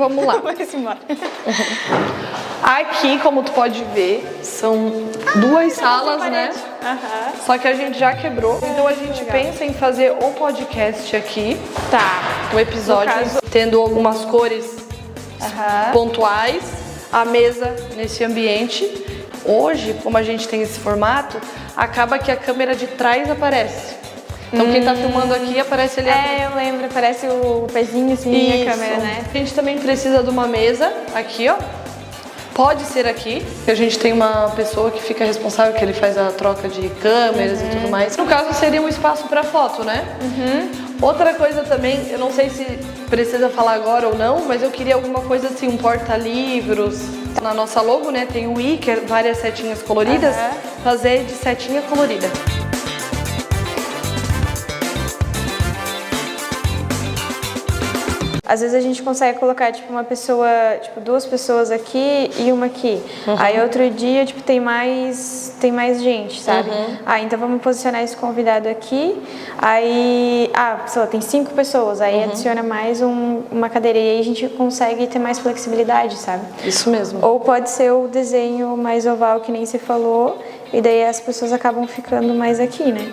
vamos lá. Vamos embora. Aqui, como tu pode ver, são duas salas, né? Só que a gente já quebrou. Então a gente pensa em fazer o podcast aqui. Tá. O episódio tendo algumas cores pontuais. A mesa nesse ambiente. Hoje, como a gente tem esse formato, acaba que a câmera de trás aparece. Então quem tá filmando aqui aparece ali. Eu lembro, aparece o pezinho assim na câmera, né? A gente também precisa de uma mesa aqui, ó. Pode ser aqui, que a gente tem uma pessoa que fica responsável, que ele faz a troca de câmeras e tudo mais. No caso, seria um espaço para foto, né? Outra coisa também, eu não sei se precisa falar agora ou não, mas eu queria alguma coisa assim, um porta-livros. Na nossa logo, né, tem o I, que é várias setinhas coloridas, fazer de setinha colorida. Às vezes a gente consegue colocar, tipo, uma pessoa, tipo, duas pessoas aqui e uma aqui. Aí outro dia, tipo, tem mais gente, sabe? Então vamos posicionar esse convidado aqui. Aí, sei lá, tem 5 pessoas. Aí adiciona mais uma cadeira. E aí a gente consegue ter mais flexibilidade, sabe? Isso mesmo. Ou pode ser o desenho mais oval, que nem você falou. E daí as pessoas acabam ficando mais aqui, né?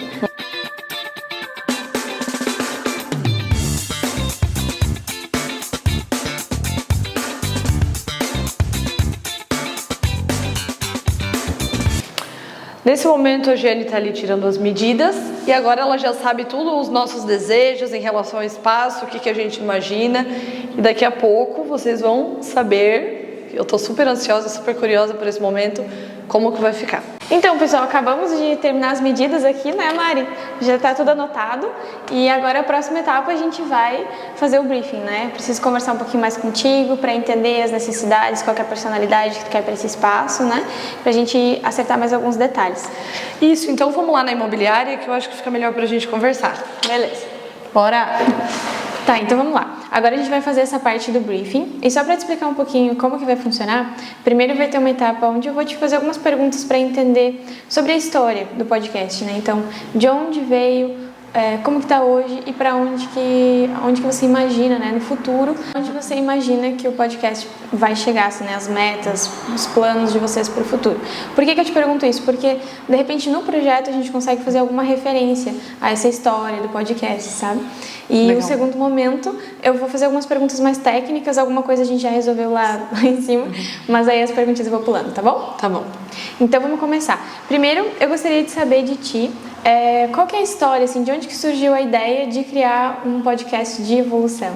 Nesse momento a Giane está ali tirando as medidas e agora ela já sabe tudo os nossos desejos em relação ao espaço, o que a gente imagina, e daqui a pouco vocês vão saber, eu estou super ansiosa, super curiosa por esse momento, como que vai ficar. Então, pessoal, acabamos de terminar as medidas aqui, né, Mari? Já está tudo anotado e agora a próxima etapa a gente vai fazer o briefing, né? Preciso conversar um pouquinho mais contigo para entender as necessidades, qual que é a personalidade que tu quer para esse espaço, né? Pra gente acertar mais alguns detalhes. Isso, então vamos lá na imobiliária que eu acho que fica melhor pra gente conversar. Beleza. Bora! Tá, então vamos lá. Agora a gente vai fazer essa parte do briefing. E só para te explicar um pouquinho como que vai funcionar, primeiro vai ter uma etapa onde eu vou te fazer algumas perguntas para entender sobre a história do podcast, né? Então, de onde veio, como que tá hoje e para onde que você imagina, né, no futuro, onde você imagina que o podcast vai chegar, assim, né, as metas, os planos de vocês para o futuro. Por que eu te pergunto isso? Porque, de repente, no projeto a gente consegue fazer alguma referência a essa história do podcast, sabe? E no segundo momento, eu vou fazer algumas perguntas mais técnicas, alguma coisa a gente já resolveu lá em cima, mas aí as perguntas eu vou pulando, tá bom? Tá bom. Então vamos começar. Primeiro, eu gostaria de saber de ti, qual que é a história, assim, de onde que surgiu a ideia de criar um podcast de evolução?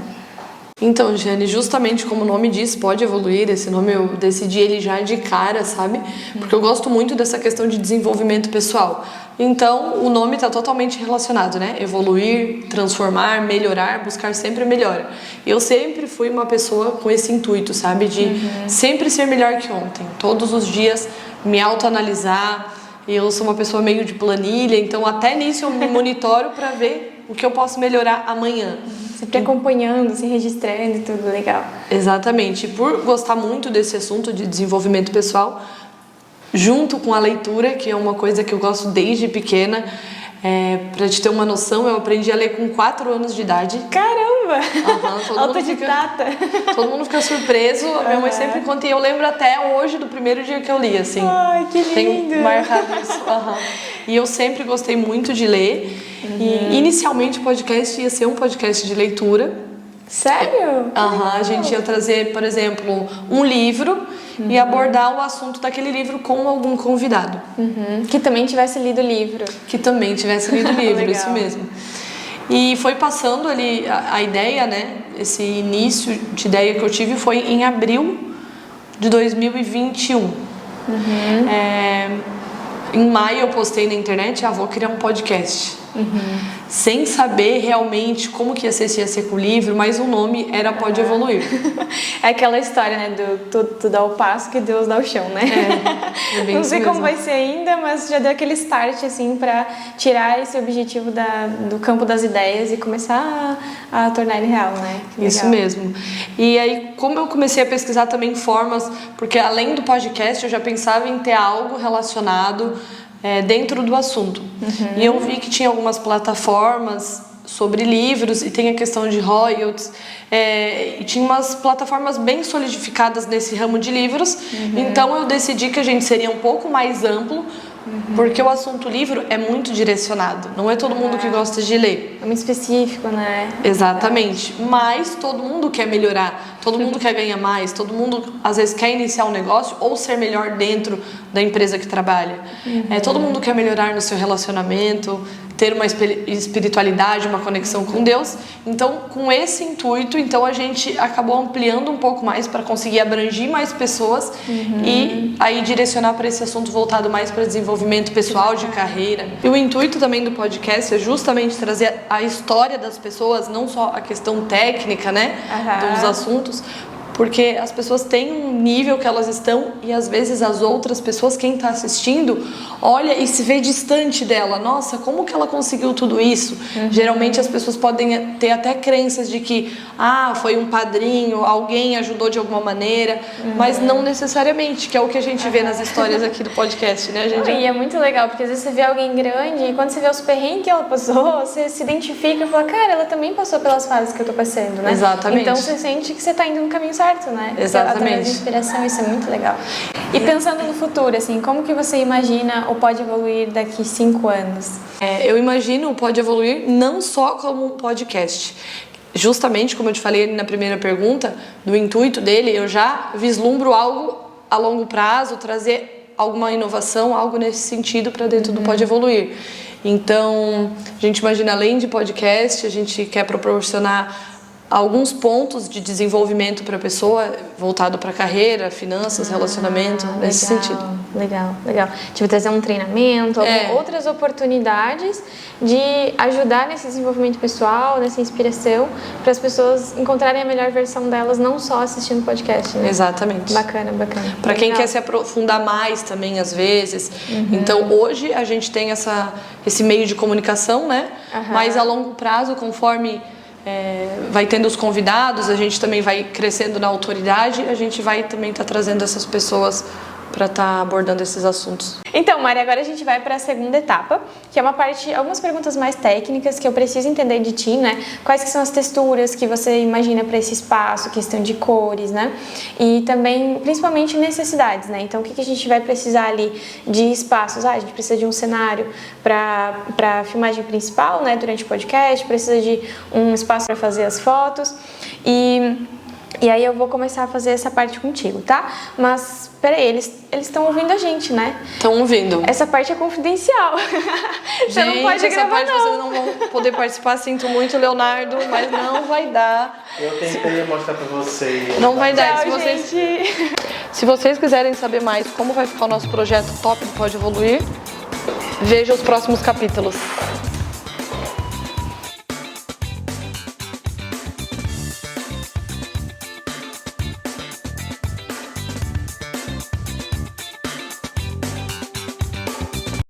Então, Giane, justamente como o nome diz, pode evoluir, esse nome eu decidi ele já de cara, sabe? Porque eu gosto muito dessa questão de desenvolvimento pessoal. Então, o nome está totalmente relacionado, né? Evoluir, transformar, melhorar, buscar sempre melhora. Eu sempre fui uma pessoa com esse intuito, sabe? De sempre ser melhor que ontem. Todos os dias me autoanalisar. Eu sou uma pessoa meio de planilha, então até nisso eu me monitoro para ver o que eu posso melhorar amanhã. Sempre acompanhando, se registrando e tudo, legal. Exatamente. E por gostar muito desse assunto de desenvolvimento pessoal, junto com a leitura, que é uma coisa que eu gosto desde pequena, pra te ter uma noção, eu aprendi a ler com 4 anos de idade. Caramba! Autodidata! Todo mundo fica surpreso, a minha mãe sempre conta, e eu lembro até hoje do primeiro dia que eu li, assim. Ai, que lindo! Tenho marcado isso. E eu sempre gostei muito de ler. E inicialmente o podcast ia ser um podcast de leitura. Sério? A gente ia trazer, por exemplo, um livro e abordar o assunto daquele livro com algum convidado. Que também tivesse lido o livro. Que também tivesse lido o livro, isso mesmo. E foi passando ali a ideia, né? Esse início de ideia que eu tive foi em abril de 2021. Em maio eu postei na internet, vou criar um podcast. Sem saber realmente como que ia ser com o livro, mas o nome era Pode Evoluir. É aquela história, né, do tu dá o passo que Deus dá o chão, né? É bem não sei isso como mesmo. vai ser ainda, mas já deu aquele start, assim, pra tirar esse objetivo do campo das ideias e começar a tornar ele real, né? Isso mesmo. E aí, como eu comecei a pesquisar também formas, porque além do podcast eu já pensava em ter algo relacionado dentro do assunto. E eu vi que tinha algumas plataformas sobre livros e tem a questão de royalties, e tinha umas plataformas bem solidificadas nesse ramo de livros, então eu decidi que a gente seria um pouco mais amplo, porque o assunto livro é muito direcionado, não é todo mundo que gosta de ler. É muito específico, né? Exatamente, mas todo mundo quer melhorar, todo mundo quer ganhar mais, todo mundo às vezes quer iniciar um negócio ou ser melhor dentro da empresa que trabalha. Todo mundo quer melhorar no seu relacionamento, ter uma espiritualidade, uma conexão com Deus. Então, com esse intuito, a gente acabou ampliando um pouco mais para conseguir abranger mais pessoas e aí direcionar para esse assunto voltado mais para desenvolvimento pessoal, de carreira. E o intuito também do podcast é justamente trazer a história das pessoas, não só a questão técnica, né, dos assuntos, porque as pessoas têm um nível que elas estão e às vezes as outras pessoas, quem está assistindo, olha e se vê distante dela. Nossa, como que ela conseguiu tudo isso? Geralmente as pessoas podem ter até crenças de que foi um padrinho, alguém ajudou de alguma maneira, mas não necessariamente, que é o que a gente vê nas histórias aqui do podcast, né, gente? E é muito legal, porque às vezes você vê alguém grande e quando você vê os perrengues que ela passou, você se identifica e fala, cara, ela também passou pelas fases que eu tô passando, né? Exatamente. Então você sente que você tá indo no caminho certo, né? Exatamente. Através de inspiração, isso é muito legal. E pensando no futuro, assim, como que você imagina o Pode Evoluir daqui 5 anos? Eu imagino o Pode Evoluir não só como um podcast. Justamente, como eu te falei na primeira pergunta, do intuito dele, eu já vislumbro algo a longo prazo, trazer alguma inovação, algo nesse sentido para dentro do Pode Evoluir. Então, a gente imagina, além de podcast, a gente quer proporcionar alguns pontos de desenvolvimento para a pessoa, voltado para a carreira, finanças, relacionamento, nesse sentido. Legal. Tipo, trazer um treinamento, outras oportunidades de ajudar nesse desenvolvimento pessoal, nessa inspiração, para as pessoas encontrarem a melhor versão delas, não só assistindo podcast, né? Exatamente. Bacana. Para quem quer se aprofundar mais também, às vezes. Então, hoje a gente tem esse meio de comunicação, né? Mas a longo prazo, conforme vai tendo os convidados, a gente também vai crescendo na autoridade, a gente vai também estar trazendo essas pessoas para estar abordando esses assuntos. Então, Mari, agora a gente vai para a segunda etapa, que é algumas perguntas mais técnicas que eu preciso entender de ti, né? Quais que são as texturas que você imagina para esse espaço, questão de cores, né? E também, principalmente, necessidades, né? Então, o que a gente vai precisar ali de espaços? A gente precisa de um cenário para filmagem principal, né? Durante o podcast, precisa de um espaço para fazer as fotos e aí eu vou começar a fazer essa parte contigo, tá? Mas, peraí, eles estão ouvindo a gente, né? Estão ouvindo. Essa parte é confidencial. Você não pode gravar, essa parte vocês não vão poder participar. Sinto muito, Leonardo, mas não vai dar. Eu tentei mostrar pra vocês. Não vai dar. Tchau, Se vocês quiserem saber mais como vai ficar o nosso projeto Top Pode Evoluir, veja os próximos capítulos.